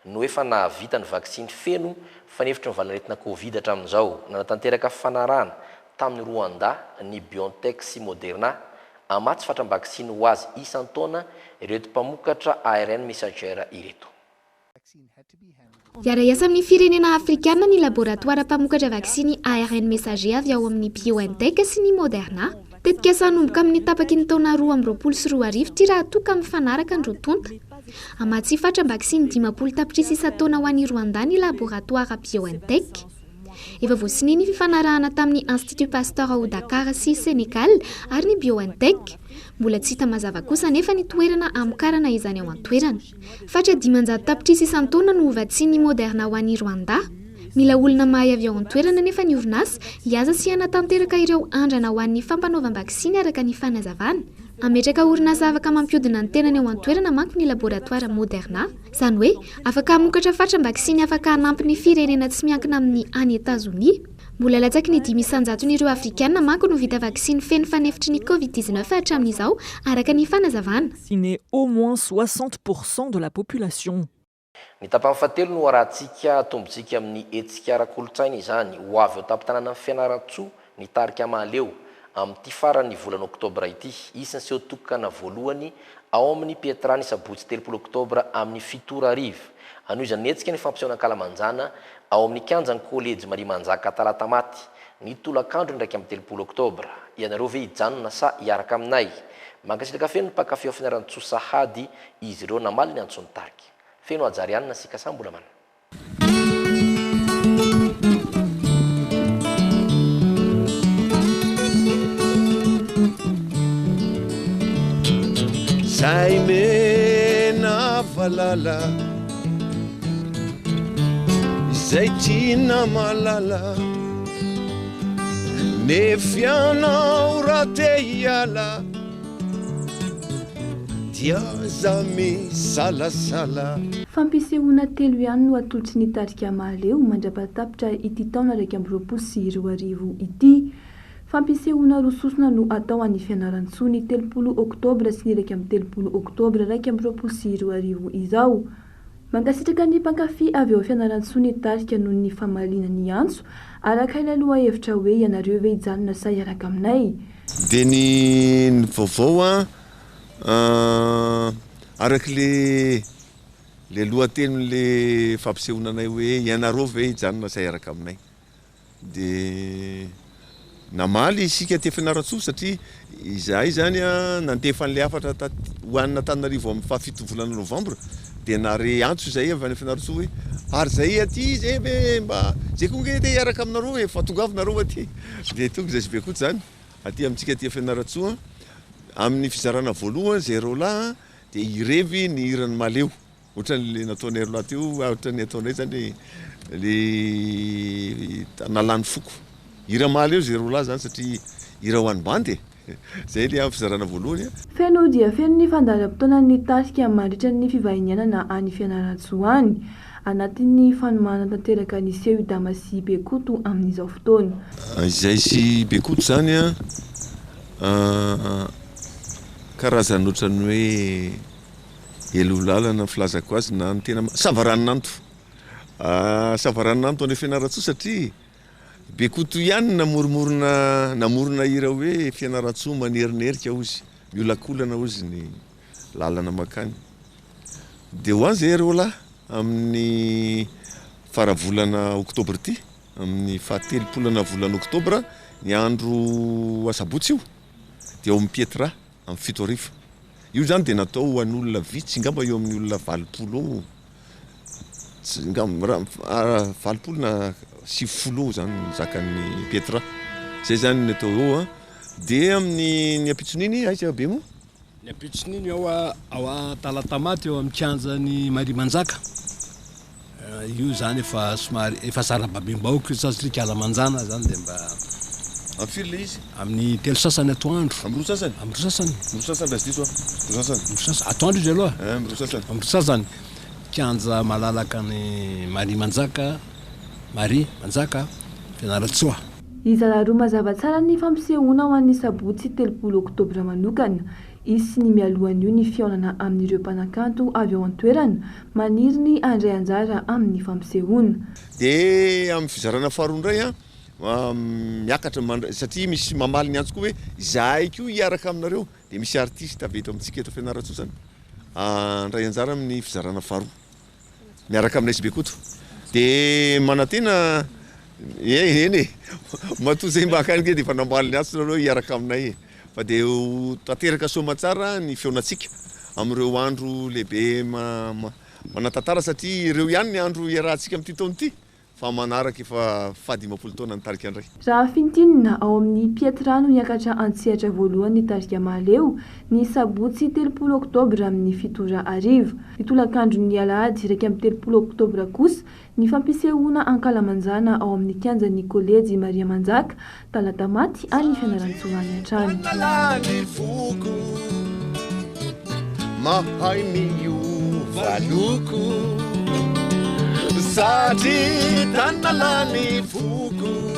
no efa nahavita ny vaksiny feno fanefitra ny valanaretina Covid hatramin'izao. Nanatanteraka fanarahana tamin'ny Rwanda ny BioNTech sy Moderna amatsy fatram-baksiny ho azy isan-taona ireto mpamokatra ARN messager ireto. Iara-iasa amin'ny firenena afrikana ny laboratoara mpamokatra vaksiny ARN messager avy ao amin'ny BioNTech sy ny Moderna. Tetika sanomboka amin'ny tapaky ny taona 2024 ty raha toka amin'ny fanaraka ny rotonta. Amatsy fatram-baksiny 50 tapitrisa isan-taona ho an'ny Rwanda ny laboratoara BioNTech. Efa voasininy fifanarahana tamin'ny Institut Pasteur ao Dakar sy Senegal ary ny BioNTech. Mbola tsy hita mazava kosa nefa ny toerana amokarana izany ao an-toerana. Fatra 500 tapitrisa isan-taona no hovatsian'ny Moderna ho an'ny Rwanda. Mila olona mahay avy ao an-toerana nefa ny orinasa hiaza sy hanatanteraka ireo andrana ho an'ny fampanaovam-baksiny araka ny fanazavana. Ametraka orinasa afaka mampiodina ny tenany ao an-toerana manko ny laboratoara Moderna. Izany hoe afaka hamokatra fatram-baksiny afaka hanampy ny firenena tsy miankina amin'ny any Etazonia. Mbola latsaky ny 500 n'ireo afrikanina manko no vita vaksiny feno fanefitry ny Covid-19 hatramin'izao araka ny fanazavana. Vacciné au moins 60% de la population. Ny tapany fahatelo no arahantsika tombontsika amin'ny hetsika ara-kolontsaina izany ho avy ao tampon-tanàna amin'ny Fianaratsoa ny tarika mahaleo amin'ity farany volana oktobra ity. Isany seho tokana voalohany ao amin'ny Pietrany sabotsy 3 oktobra amin'ny 7:00. Anohizany hetsika ny fampisehoana ankalamanjana ao amin'ny kianjan'ny kolejy Mariamanjaka Talatamaty ny tolakandro ndraiky amin'ny 3 oktobra. Ianareo ve hijanona sa hiaraka aminay? Mankasitraka feno ny mpakafy ao Fianaratsoa sahady izy ireo namaly ny antsony tariky. Feno ajarianina sika sambola mana. Zay mena valala zay tina malala nefianao rate hiala dia zami salasala. Fampisehoana telo ihany no atolotsy ny tarika mahaleo mandrapatapitra ity taona 2024 ity. Fampisehoana rososona no atao any Fianaratsoa ny 30 oktobra sy ny 30 oktobra 2024 izao. Mankasitraka ny mpankafy avy ao Fianaratsoa ny tarika noho ny famalina ny antso araka ilaloha hevitra hoe ianareo ve hijanona sa hiaraka aminay. Dia ny vaovao araka le lohateny le fampisehoananay hoe ianareo ve hijanona sa hiaraka aminay. Dia namaly isika ty Fianaratsoa satria izahay zany nantefa an'le afatra hoanina Antananarivo amin'ny 7 volana Novambra dia nare antso izay avy any Fianaratsoa hoe ary zay aty zay ve mba zay koa nge te hiaraka aminareo efa tonga avy nareo aty. Dia tonga zay be koa zany aty amintsika ty Fianaratsoa amin'ny fizarana voalohany zay rola dia irevy ny hirany maleo ohatran'le nataonay rola teo ohatran'ny ataonay zany le nalany foko. Hira maleo zay rola zany satria hira ho an'bandy zay le fizarana voalohany. Feno dia feno ny fandaharam-potoana ny tarika mandritra ny fivahinianana any Fianaratsoa any anatin'ny fanomana tanteraka ny seho Damasy Bekoto amin'izao fotoana. Izay sy Bekoto zany karazany ohatran'ny hoe elolalana filazako azy na ny tena savaranonanto. Savaranonanto any Fianaratsoa satria Bekoto ihany namorona hira hoe Fianaratsoa manerinerika ozy miolakolana ozy ny lalana makany. Dia ho any zay rola amin'ny faravolana oktobra ty amin'ny 7 volana oktobra ny andro asabotsy io dia ao amin'ny Pietra amin'ny 7 arivo. Io zany dia natao ho an'olona vitsy ngamba eo amin'ny olona 20 ngamba 20 na 70 zany zakan'ny Petra. Zay zany natao eo a. Dia amin'ny ampitsoniny aiza be mo? Ny ampitsoniny ao Talatamaty eo amin'ny kianjan'ny Maria Manjaka. Io zany efa sarababim-baoka io satria Kalamanjana zany dia mba Amfiry le izy? Amin'ny 3 sasany atoandro. Amin'ny 2 sasany? Amin'ny 2 sasany. Amin'ny 2 sasany rasy diso. 2 sasany. Amin'ny 2 sasany. Atoandro izy aloha. Amin'ny 2 sasany. Amin'ny 2 sasany. Kianja malalaka ny Maria Manjaka, Fianaratsoa. Iza roa mazava tsara ny fampisehoana ho an'ny sabotsy 3 oktobra manokana. Izy ny mialohan'io ny fiaonana amin'ireo mpanakanto avy ao an-toerana maniry ny andray anjara amin'ny fampisehoana. Dia amin'ny fizarana faharoa indray miakatra satria misy mamaly ny antso koa hoe zahay koa hiaraka aminareo dia misy artiste avy eto amintsika eto Fianaratsoa zany andray anjara amin'ny fizarana faharoa miaraka aminay Bekoto. Dia manantena eny matoa zay mbakany dia efa namaly ny antso nareo hiaraka aminay fa dia tanteraka soamantsara ny feonantsika amin'ireo andro lehibe manatantara satria ireo ihany ny andro iarahantsika amin'ity taona ity fa manaraka efa 15 taona ny tarika andray. Raha fintinina ao amin'ny Pietrano miakatra antsehatra voalohany ny tarika maleo ny sabotsy 3 oktobra amin'ny 7 arivo. Ny tolakandro ny alahady iraika amin'ny 3 oktobra kosa ny fampisehoana ankalamanjana ao amin'ny kianjan'ny kolejy Maria Manjaka Talatamaty any Fianaratsoa any Antrano. Mahay miova loko Sadi tanalani fuku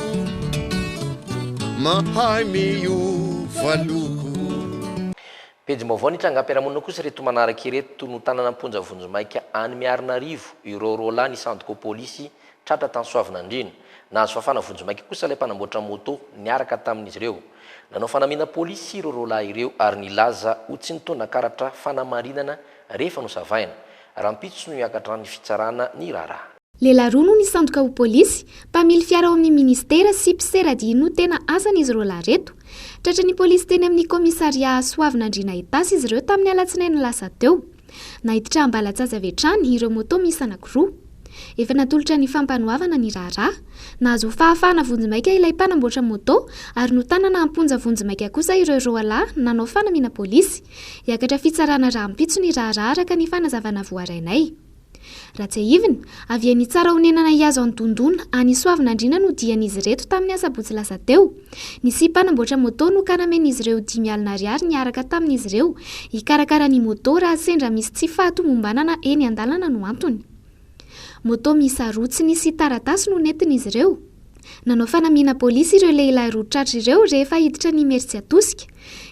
Mahay miova loko. Pejy maovao ny trangam-piarahamonina kosa reto manaraka ireto no tanana amponja vonjomaika any Miarinarivo ireo rola ny sandoko polisy tratra tany Soavinandrina nahazo fafana vonjomaika kosa ilay mpanamboatra moto niaraka tamin'izy ireo nanao fanamiana polisy ireo rola ireo ary nilaza ho tsy nitondra karatra fanamarinana rehefa no savaina rahampitso no miakatra ny fitsarana ny raharaha. Lehilahy roa no nisandoka ho polisy mpamily fiara ao amin'ny ministera sy mpiserady no tena asan'izy ireo lahy reto. Tratra ny polisy teny amin'ny komisaria Soavinandrina Itasy izy ireo tamin'ny alatsinainy lasa teo. Nahiditra ambalatsasa avy hatrany ireo moto misy anankiroa. Efa natolotra ny fampanohavana ny raharaha. Nahazo fahafahana vonjomaika ilay mpanamboatra moto ary no tanana amponja vonjomaika kosa ireo roalahy nanao fanamiana polisy. Iakatra fitsarana rahampitso ny raharaha araka ny fanazavana voarainay. Ratsaivina, avy any tsara honenana iazo an-dondona any Soavinandrina no dian'izy reto tamin'ny asabotsy lasa teo. Nisy mpanamboatra moto no kanamen'izy ireo 10 alina ariary niaraka tamin'izy ireo hikarakara ny moto raha sendra misy tsy fahatomombanana eny an-dalana no antony. Moto misy arotsiny sy taratasy no nentin'izy ireo. Nanao fanamiana polisy ireo lehilahy roa tratra ireo rehefa hiditra ny Mersy Atosika.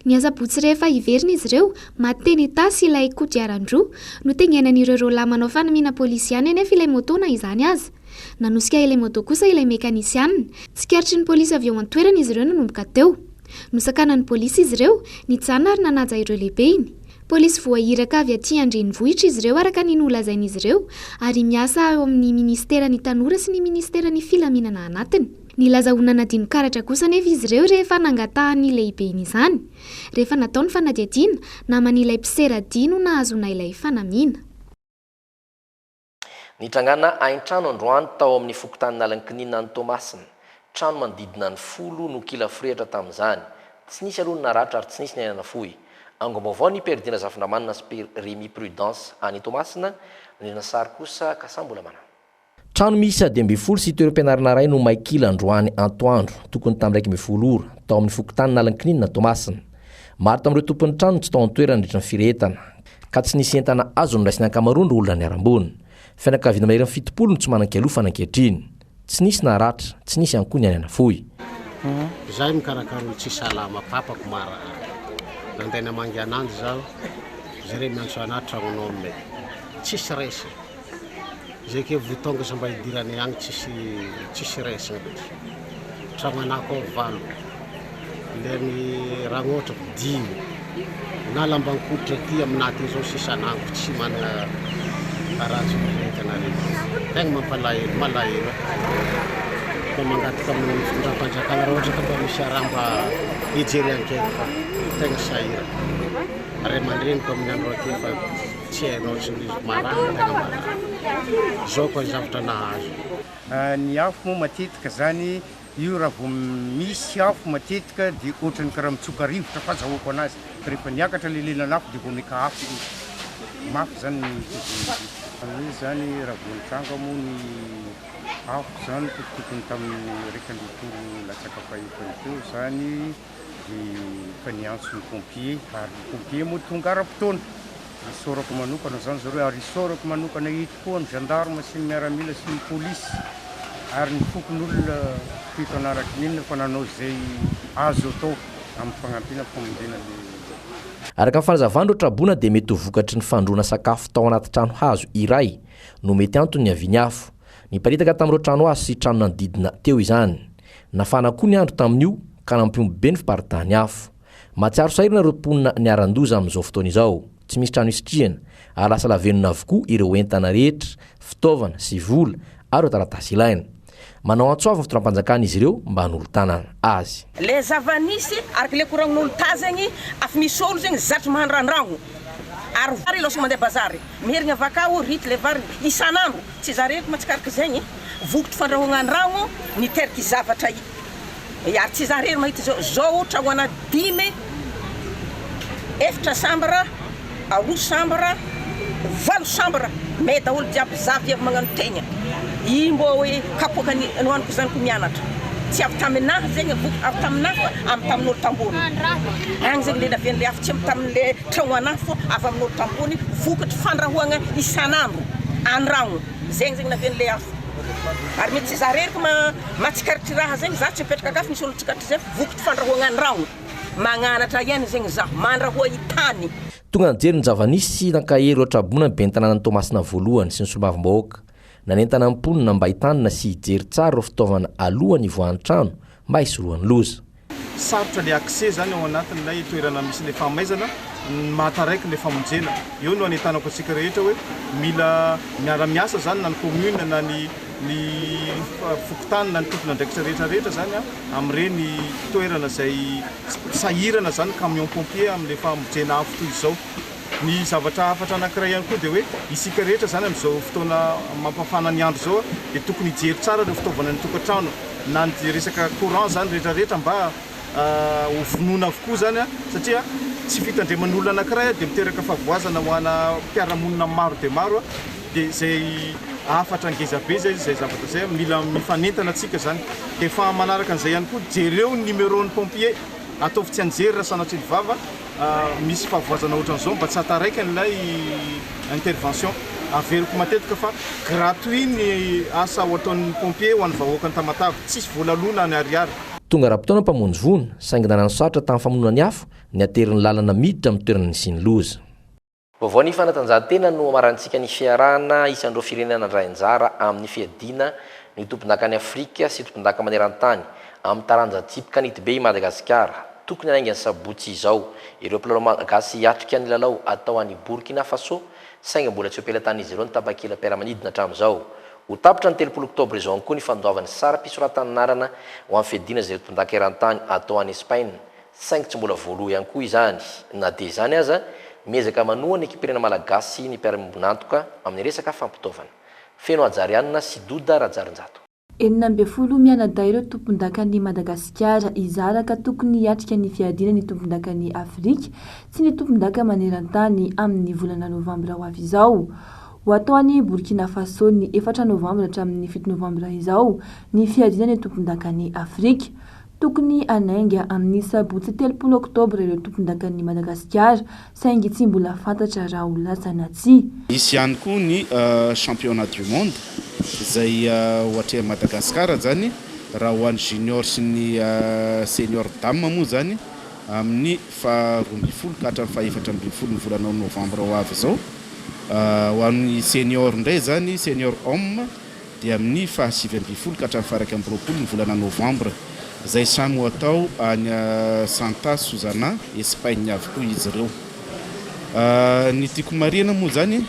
Ny asabotsy rehefa hiverina izy ireo mateny tasy ilay kodiaran-droa no tengenan'ireo roalahy manao fanamiana polisy ihany anefa ilay moto na izany aza. Nanosika ilay moto kosa ilay mekanisianina. Tsikaritry ny polisy avy ao an-toerana izy ireo nanomboka teo. Nosakana ny polisy izy ireo nijanona ary nanaja ireo lehibe iny. Polisy voahiraka avy aty andrenivohitra izy ireo araka ny nolazain'izy ireo ary miasa ao amin'ny ministeran'ny tanora sy ny ministeran'ny filaminana anatiny. Nilaza ho nanadino karatra kosa nefa izy ireo rehefa nangatahan'ny lehibe iny izany. Rehefa natao ny fanadiadiana naman'ilay mpiseradino nahazona ilay fanamiana. Nitrangana Aintrano androany tao amin'ny fokontany nalankinina ny Tomasina. Trano manodidina ny 10 no kila frehatra tamin'izany. Tsy nisy aloha naratra ary tsy nisy nenana fohy. Angombaovao ny perdina Zafinamanina sy Rémy Prudence any Tomasina nena sary kosa kasambola mana. Trano misy 10 sy toeram-pianarana ray no maikila androany antoandro tokony tamin'ny 12 ora tao amin'ny fokontany nalankinina Tomasina. Maro tamin'ireo tompon'ny trano tsy tao an-toerana nandritra ny firetana ka tsy nisy entana azo no raisina ankamaroany ro olona niarambony. Fianakaviana mahery 70 no tsy manan-kialofa ankehitriny. Tsy nisy naratra, tsy nisy ihany koa ny anana fohy. Zahay mikarakara olo tsy salama papako mara. Nandena mangy ananjy zaho zare miantso anahy tragnonao aminay tsisy resy zay ke votonga sa mba hidirany agny tsisy resy tragno anako valo le ny ragnotra 10 na lambankotra ty aminaty zao sisa ananko tsy manana aratsy rehetanareo tegna mampalahelo malahelo fa mangataka amin'ny fitondram-panjakana raha ohatra ka mba misy aramba hijery ankeko fa tegna sahira. ray aman-dreniko amin'ny andro aty fa tsy hainao sy marana zao koa zavatra nahazo. Ny afo moa matetika zany io raha vao misy afo matetika dia ohatrany karaha mitsoka rivotra fahazahoako anazy rehefa niakatra le lelan'afo dia vao meka afo mafy zany ny zany raha vao nitranga moa ny afo zany tokotokony tamin'ny reka ndotoro latsaka fahitao zany dia fa niantso ny pompier ary ny pompier moa tonga ara-potoana isaorako manokana zany zareo ary isaorako manokana hito koa ny gendarme sy ny miaramila sy ny polisy ary ny fokon'olona fito anaraky ninona fa nanao zay azo atao amin'ny fagnampiana famondena le araka ny fanazavana ro traboana dia mety ho vokatry ny fandroana sakafo tao anaty trano hazo iray no mety antony aviany afo niparitaka tamin'ireo trano hazo sy trano nanodidina teo izany nafana koa ny andro tamin'io ka nampiomy be ny fiparitany afo matsiaro sahirana ireo mponina niaran-doza amin'izao fotoana izao tsy misy trano isitrihana ary lasa lavenona avokoa ireo entana rehetra fitaovana sy vola ary ireo taratasy ilaina manao antsoavy ny fitoram-panjakana izy ireo mba hanolotanana azy le zavanisy ary le koragn'olo tazagny afa misy olo zegny zatry mahandrandragno ary vary losa mandeha bazary miherigna avakao rity le vary isan'andro tsy zareko matsikaraka zegny vokotry fandrahoagna andragno niteraka zavatra ary tsy zarery mahita zao trahoana 5 efatra sambara 2 sambara 8 sambara me daholo jiaby zavy avy magnano tegna i mbo hoe kapoaka nohaniko zaniko mianatra tsy avy taminahy zegny avy taminahy fa avy tamin'olo tambony agny zegny le navian'le afo tsy avy tamin'le tragno anahy fo avy amin'olo tambony vokatry fandrahoagna isan'andro andragno zegny zegny navian'le afo ary mety tsy zareriko matsikaritry raha zegny za tsy apetraka agafy misy olo tsikaritry zay vokatry fandrahoagna andragno magnanatra ihany zegny za mandrahoa itany tonga nijery ny zavanisy nankahery eo traboana ny bentanànany Tomasina voalohany sy ny sombavim-bahoaka nanentana ny mponina mba hitanina sy hijery tsara ireo fitaovana alohany ivoan'ny trano mba hisorohan'ny loza sarotra le accès zany ao anatin'ilay toerana misy le famaizana mahataraiky le famonjena eo no anentanako antsika rehetra hoe mila miara-miasa zany na ny commune na ny fokotany na ny tompona andraikitra rehetrarehetra zany amin'ireny toerana zay sahirana zany camion pompier amin'le famonjena afo toy izao ny zavatra hafatra anankiray ihany koa dia hoe isika rehetra zany amin'izao fotoana mampafana ny andro zao dia tokony hijery tsara ireo fitaovana ny tokantrano na ny resaka courant zany rehetrarehetra mba ho vonoina avokoa zany satria tsy fitandreman'olona anankiray dia miteraka favoazana ho ana mpiaramonina maro dia maro dia zay afatra angezabe zay zavatra zay mila mifanentana atsika zany dia fa manaraka an'izay ihany koa jereo ny numéron'ny pompier ataovy tsy anjery raha sanatry ny vava misy favoazana ohatran'izao mba tsy hataraiky an'ilay intervention averiko matetika fa gratuit ny asa ho ataon'ny pompier ho an'ny vahoaka ny Tamatavy tsisy voalalona ny ariary tonga raha-potoana mpamonjy vono saingy nanano sarotra tamin'ny famonona ny afo ny ateriny lalana miditra amin'ny toerana ny siny loza vaovao ny fanatanjahantena no amarantsika ny fiarahana isan'ireo firenena ndray anjara amin'ny fiadiana ny tompon-daka Afrika sy tompon-daka maneran-tany amin'ny taranja tsipika nitibe i Madagasikara tokony anaingany sabotsy izao ireo mpilalao malagasy hiatrika ny lalao atao any Burkina Faso saingy mbola tsy ampelatany izy ireo ny tabakila mpiara-manidina hatramin'izao ho tapitra ny 3 Oktobra izao koa ny fandoavany sara mpisoratany narana ho amin'ny fiadiana izay tompon-daka eran-tany atao any Espagne saingy tsy mbola voaloha ihany koa izany na dia izany aza miezaka manoa ny ekipirena malagasy ny mpiara-mibonantoka amin'ny resaka fampitaovana feno ajarianina sy doda rajarinjato 40 mianadahy ireo tompon-dakan'ny Madagasikara izaraka tokony hiatrika ny fiadiana ny tompon-dakan'ny Afrika sy ny tompon-daka maneran-tany amin'ny volana Novambra ho avy izao. Ho atao any Burkina Faso ny 4 Novambra hatramin'ny 7 Novambra izao ny fiadiana ny tompon-dakan'ny Afrika. Tokony anainga amin'ny sabotsy 3 Oktobra ireo tompon-dakan'ny Madagasikara saingy tsy mbola fantatra raha ho lasa na tsy. Misy ihany koa ny championnat du monde izay ohatra Madagasikara zany raha ho an'ny junior sy ny senior dame moa zany amin'ny 12 ka hatramin'ny 14 ny volana Novambra ho avy izao. Ho an'ny senior ndray zany senior homme dia amin'ny 17 ka hatramin'ny 20 ny volana Novambra. Zay samy ho atao any Santa Susana Espagne avokoa izy ireo. Ny tiako marina moa zany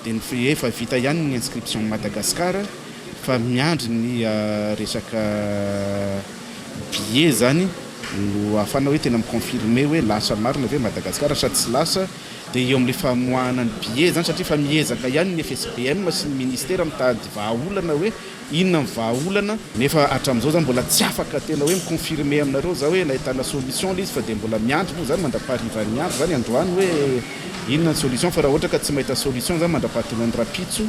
dia ny efa vita ihany ny inscription Madagasikara fa miandry ny resaka billet zany no ahafana hoe tena miconfirme hoe lasa marina ve Madagasikara sady tsy lasa dia eo amin'le famoahana ny billet zany satria fa miezaka ihany ny FSBM sy ny ministera mitady vahaolana hoe inona ny vahaolana nefa hatramin'izao zany mbola tsy afaka tena hoe miconfirme aminareo za hoe nahitana solution le izy fa dia mbola miandry moa zany mandrapaharivany andro zany androany hoe inona ny solution fa raha ohatra ka tsy mahita solution zany mandrapahatonany rapitso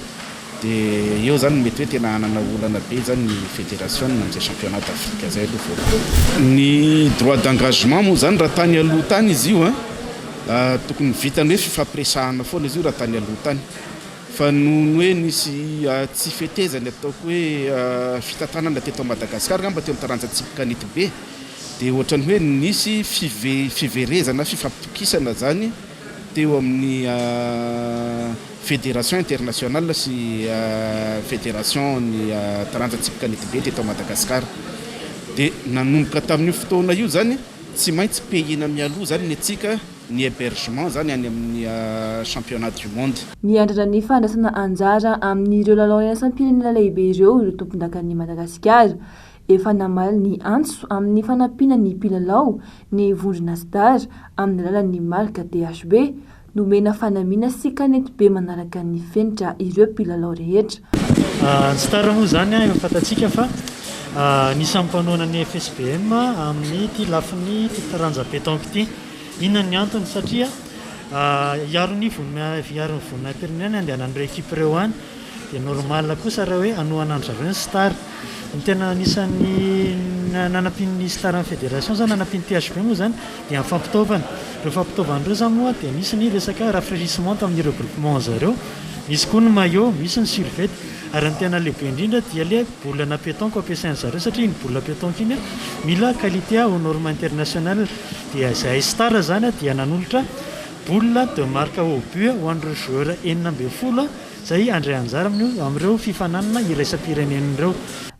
dia eo zany mety hoe tena hanana olana be zany ny fédération amin'izay championnat d'Afrique zay aloha ny droit d'engagement moa zany raha tany aloha tany izy io tokony vitany hoe fifampiresahana foana izy io raha tany aloha tany fa noho hoe nisy tsy fetezany ataoko hoe fitantanana teto Madagasikara ngamba teo taranjatsipika nety be dia ohatrany hoe nisy fiverezana fifampitokisana zany teo amin'ny fédération internationale sy fédération ny taranjatsipika nety be teto Madagasikara dia nanomboka tamin'io fotoana io zany tsy maintsy payena mialoha zany ny atsika ny hébergement zany any amin'ny championnat du monde. Miandrana ny fandraisana anjara amin'ireo lalao iraisam-pirenena lehibe ireo tompondakan'ny Madagasikara efa namaly ny antso amin'ny fanampiana ny mpilalao ny vondrona star amin'ny alalan'ny marika DHB nomena fanamiana sy kanety be manaraka ny fenitra ireo mpilalao rehetra. Star moa zany efa fantatsika fa nisan'ny mpanoana ny FSBM amin'ny ty lafiny ty taranja pétanque ty. Inona ny antony satria iaron'ny vonina pirenena andehanan'ireo ekipa ireo any dia normal kosa raha hoe anohanandro zareo ny star. Ny tena anisan'ny nanampian'ny star amin'ny fédération zany nanampian'ny THB moa zany dia mifampitaovana. Ireo fampitaovan'ireo zany moa dia misy ny resaka rafraîchissement tamin'ny regroupement zareo, misy koa ny maillot, misy ny survêt ary ny tena lehibe indrindra dia le bolana pétanque ampiasain'zareo satria ny bolina pétanque iny mila qualité aux normes internationales dia izay star zany dia nanolotra bolina de marque au but ho an'ireo joueur 90 zay andray anjara amin'ireo fifananana iraisam-pirenen'ireo.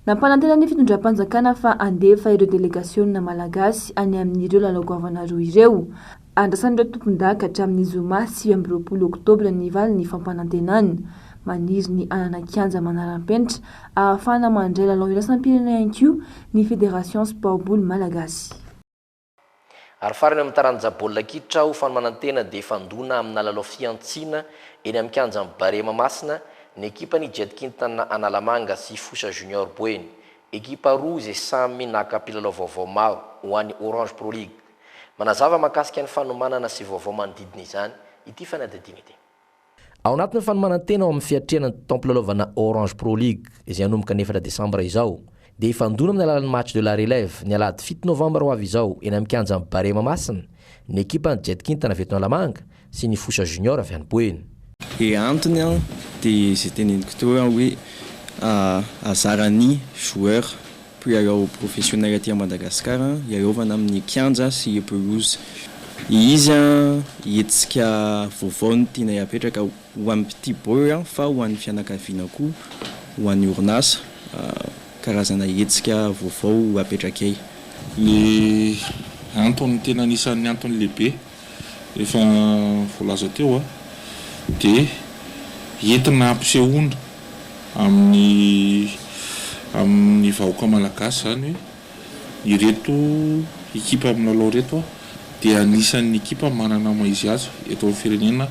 Nampanantena ny fitondram-panjakana fa andefa ireo délégationna malagasy any amin'ireo lalao-goavana roa ireo. Andrasan'ireo tompon-daka hatramin'ny zoma 20 oktobra ny valy ny fampanantenany. Maniry ny anana kianja manaram-penitra ahafahana mandray lalao iraisam-pirenena ihany ny fédération sport boly malagasy. Ary farany amin'ny taranja baolina kitra ho fanomanantena dia fandona amina lalao fiantsina eny amin'ny kianja Barema Masina ny ekipa ny Jetkintan Analamanga sy Fosa Junior Boeny. Ekipa roa izay samy naka mpilalao vaovao maro ho an'ny Orange Pro League. Manazava makasika ny fanomanana sy vaovao manodidina izany ity fanadidina ity. Ao anatin'ny fanomanantena ao amin'ny fiatrehana ny tampilalaovana Orange Pro League izay anomboka ny 4 Desambra izao dia ifandona amin'ny alalan'ny match de la relève ny alahady 7 Novambra ho avy izao eny amin'ny kianja Barema Masina ny ekipa ny Jetkintan avy eto Analamanga sy ny Fosa Junior avy any Boeny. Antony dia izay teneniko teo hoe azarany joueur mpilalao professionnel aty Madagasikara iarovana amin'ny kianja sy pelouse. Izy hetsika vaovao ny tiana hiapetraka ho an'ny petit boy fa ho an'ny fianakaviana koa ho an'ny orinasa karazana hetsika vaovao apetraka ny antony tena anisan'ny antony lehibe efa voalaza teo dia entina ampisehoana amin'ny vahoaka malagasy zany ireto ekipa milalao reto dia anisan'ny ekipa manana maizy azy eto amin'ny firenena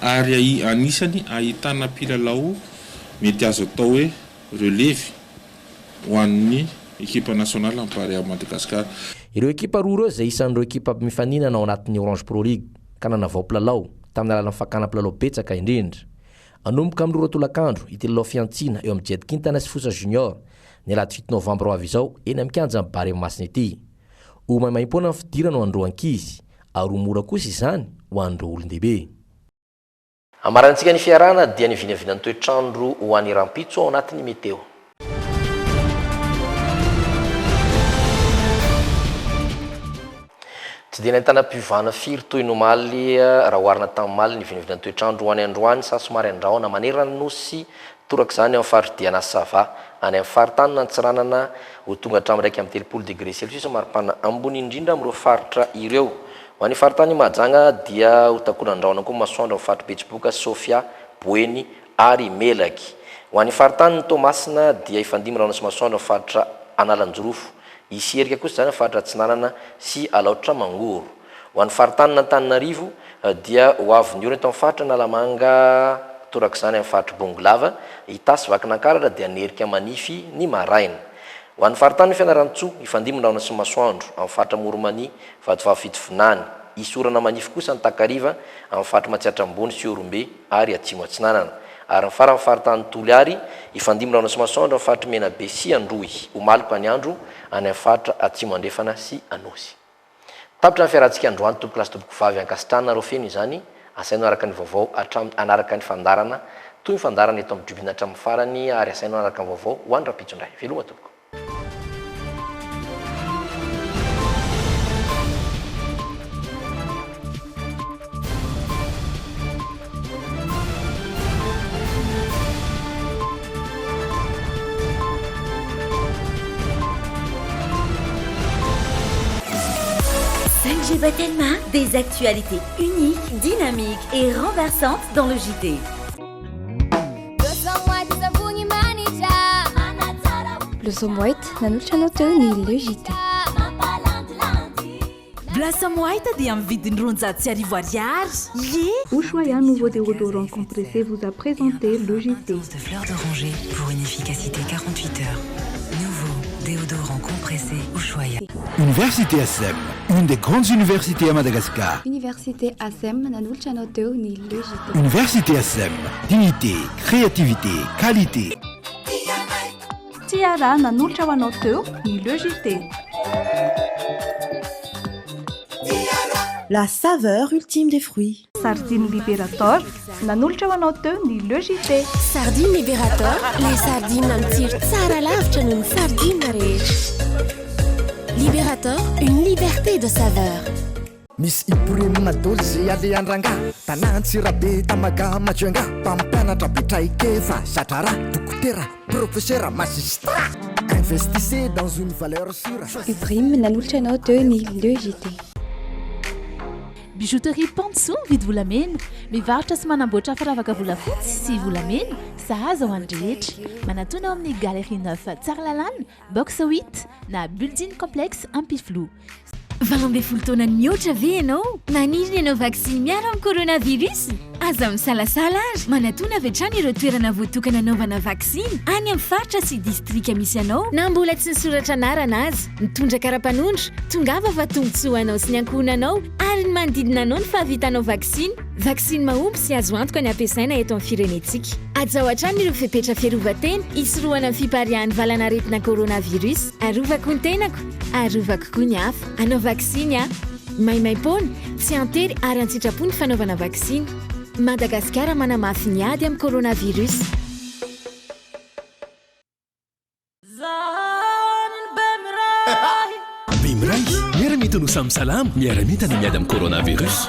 ary anisany ahitana mpilalao mety azo atao hoe relève ho an'ny ekipa nationale ampare à Madagascar. Ireo ekipa roa ireo izay isan'ireo ekipa mifaninana ao anatin'ny Orange Pro League ka nanavao mpilalao tamin'ny alalan'ny fakana mpilalao betsaka indrindra. Anomboka amin'ny 2 tolakandro ity lalao fiantsina eo amin'ny Jetkintan sy Fosa Junior ny alahady 7 Novambra ho avy izao eny amin'ny kianja Barema Masina ity. Ho maimaimpona ny fidirana ho an'ireo ankizy ary ho mora kosa izany ho an'ireo olon-dehibe. Amarantsika ny fiarana dia ny vinavinan'ny toetrandro ho an'ny rampitso ao anatin'ny meteo. Tsy dia nahitana mpivana firy toy ny omaly raha oharina tamin'ny maly ny vinavinan'ny toetrandro ho any androany sa somary andrahona manerana nosy toraka izany amin'ny faridiana Sava any amin'ny faritany Nantsiranana ho tonga hatramin'ny 1 degré Celsius maripana ambony indrindra amin'ireo faritra ireo. Ho an'ny faritany Mahajanga dia ho takona andrahona koa masoandro amin'ny faritra Betsiboka, Sofia, Boeny ary Melaky. Ho an'ny faritany Toamasina dia ifandimina rano sy masoandro amin'ny faritra Analanjorofo, isy erika kosa zany faritra Atsinanana sy Alaotra Mangoro. Ho an'ny faritanina Antananarivo dia ho avy ny orona eto amin'ny faritra Nalamanga torak'izany amin'ny faritra Bongolava, Itasy Vakinankaratra dia nerika manify ny maraina. Ho an'ny faritany Fianarantsoa, Ifandimon-drahona sy Masoandro amin'ny faritra Moromani, Vadovavy Fitovinany, isy orana manify kosa ny Takariva amin'ny faritra Matsiatra Ambony sy Orombe ary Atsimo Atsinanana. Ary ny farany faritany Toliary, Ifandimon-drahona sy Masoandro amin'ny faritra Menabe sy Androy, Omaliko any Andro any amin'ny faritra Atsimo Andrefana sy Anosy. Tapitra ny fiarantsika androany tompoko lasy tompoko vavy ankasitrahana rofeny izany, asainao araka ny vaovao anaraka ny fandarana toy ny fandarana eto amin'ny tribune hatramin'ny farany ary asainao araka ny vaovao ho an'ny rapitsondray. Veloma tompoko. Telma, des actualités uniques, dynamiques et renversantes dans le JT. Blossom White, nanolotra ny le JT. Blossom White dia mividiny roanjato sy arivo ariary. Ushuaïa nouveau déodorant compressé vous a présenté le JT. De fleurs d'oranger pour une efficacité 48 heures. Nouveau déodorant compressé Ushuaïa. Université ASEM, une des grandes universités à Madagascar. Université ASEM, nanolotra ny le JT. Université ASEM, dignité, créativité, qualité. Tiara nanolotra ny le JT. La saveur ultime des fruits. Sardine Liberator, nanolotra ny le JT. Sardine Liberator, les sardines en tir tsara lavitra noho ny sardine rehetra. Liberator, une liberté de saveur. Miss Ibrahim Dolce Aliandrangá, Tanantsirabe Tamaga Majuanga, Pampanatra Betraikeva, Chatara, Dokotera, professeur magistrat. Investissez dans une valeur sûre. Ibrahim nanolotra ny le JT. Bijouterie Panso vidy volamena, mivarotra sy manamboatra firavaka volafotsy sy volamena, sahaza ho an'ny rehetra. Manatona ao amin'ny Galerie 9 Tsaralalàna, box 8 na building complexe Ampiflo. Valambey folo taona mihoatra ve ianao? Maniry ianao vaksiny miaro amin'ny coronavirus? Aza misalasala ary manatona avy hatrany ireo toerana voatokana anaovana vaksiny any amin'ny faritra sy distrika misy anao na mbola tsy nisoratra anarana azy. Mitondra kara-panondro, tongava fa tombotsoa anao sy ny ankohonanao ary ny manodidina anao ny fahavitanao vaksiny. Vaksiny mahomby sy azo antoka ny ampiasaina eto amin'ny firenetsika. Aza hatrany ireo fepetra fiarovan-tena hisorohana amin'ny fiparihan'ny valanaretina coronavirus. Arovako ny tenako, arovako koa ny hafa. Anao vaksiny a, maimaimpona, tsy antery ary antsitrapo ny fanaovana vaksiny. Madagasikara manamafy ny ady amin'ny coronavirus. Bimray, miara-mita no samy salama, miara-mita na miady amin'ny coronavirus.